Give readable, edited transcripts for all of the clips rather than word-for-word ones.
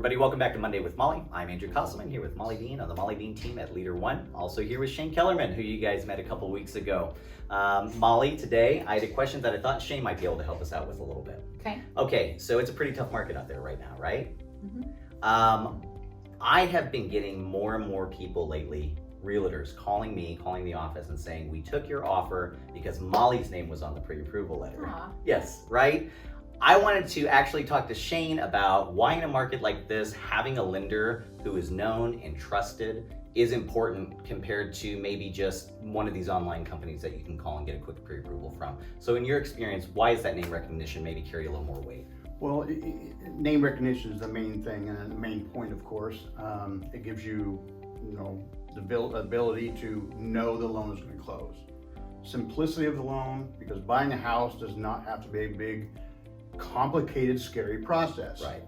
everybody, welcome back to Monday with Molly. I'm Andrew Kosselman here with Molly Dean on the Molly Dean team at Leader One. Also here with Shane Kellerman, who you guys met a couple weeks ago. Molly, today I had a question that I thought Shane might be able to help us out with a little bit. Okay, so it's a pretty tough market out there right now, right? I have been getting more and more people lately, realtors, calling me, calling the office and saying, we took your offer because Molly's name was on the pre-approval letter. Yes, right? I wanted to actually talk to Shane about why in a market like this, having a lender who is known and trusted is important compared to maybe just one of these online companies that you can call and get a quick pre-approval from. So in your experience, why does that name recognition maybe carry a little more weight? Well, name recognition is the main thing and the main point, of course. It gives you, the ability to know the loan is going to close. Simplicity of the loan, because buying a house does not have to be a big, complicated, scary process. Right.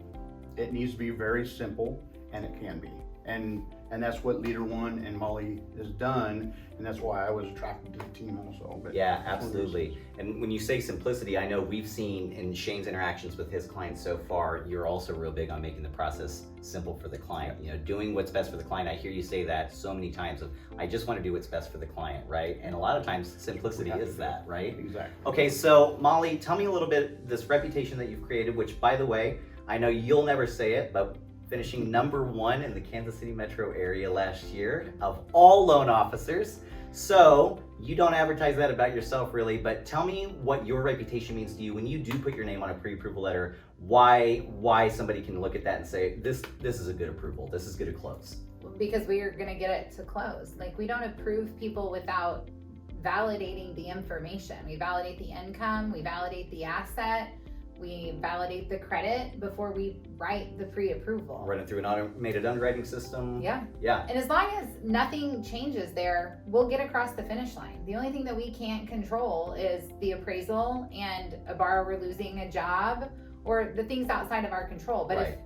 It needs to be very simple, and it can be. And that's what Leader One and Molly has done, and that's why I was attracted to the team also. But yeah, absolutely. And when you say simplicity, I know we've seen in Shane's interactions with his clients so far, you're also real big on making the process simple for the client. Doing what's best for the client. I hear you say that so many times of, I just want to do what's best for the client, right? And a lot of times simplicity is that, right? Exactly. Okay, so Molly, tell me a little bit, this reputation that you've created, which by the way, I know you'll never say it, but finishing #1 in the Kansas City metro area last year of all loan officers. So you don't advertise that about yourself really, but tell me what your reputation means to you when you do put your name on a pre-approval letter, why somebody can look at that and say, this is a good approval, this is good to close. Because we are gonna get it to close. Like, we don't approve people without validating the information. We validate the income, we validate the asset, we validate the credit before we write the pre-approval. Run it through an automated underwriting system. Yeah. Yeah. And as long as nothing changes there, we'll get across the finish line. The only thing that we can't control is the appraisal and a borrower losing a job or the things outside of our control. But Right. if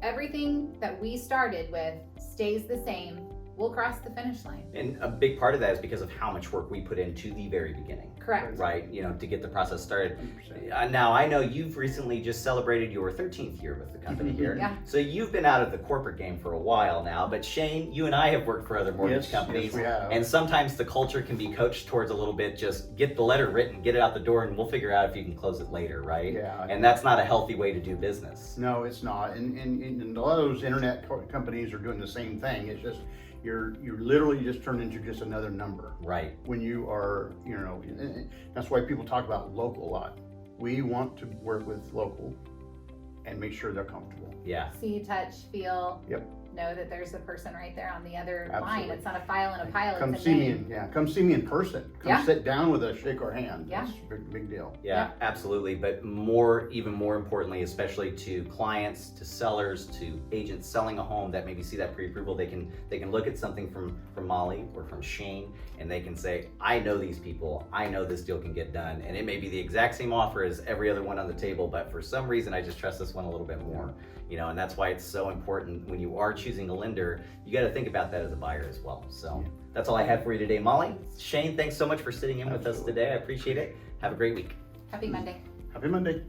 everything that we started with stays the same, we'll cross the finish line. And a big part of that is because of how much work we put into the very beginning. Correct. Right, to get the process started. 100%. Now, I know you've recently just celebrated your 13th year with the company here. Yeah. So you've been out of the corporate game for a while now, but Shane, you and I have worked for other mortgage companies. Yes, we have. And sometimes the culture can be coached towards a little bit, just get the letter written, get it out the door, and we'll figure out if you can close it later, right? Yeah. And that's not a healthy way to do business. No, it's not. And a lot of those internet companies are doing the same thing. It's just, you're literally just turned into just another number. Right. When you are, that's why people talk about local a lot. We want to work with local and make sure they're comfortable. Yeah. See, touch, feel. Yep. Know that there's a person right there on the other line. Absolutely. It's not a file and a pile. Come it's a see name. come see me in person. Come Yeah. sit down with us, shake our hand. Yeah. That's a big deal. Yeah, absolutely. But even more importantly, especially to clients, to sellers, to agents selling a home that maybe see that pre-approval, they can look at something from Molly or from Shane, and they can say, I know these people, I know this deal can get done. And it may be the exact same offer as every other one on the table, but for some reason, I just trust this one a little bit more. And that's why it's so important when you are choosing a lender, you got to think about that as a buyer as well. So that's all I had for you today, Molly. Shane, thanks so much for sitting in with us today. I appreciate it. Have a great week. Happy Monday. Happy Monday.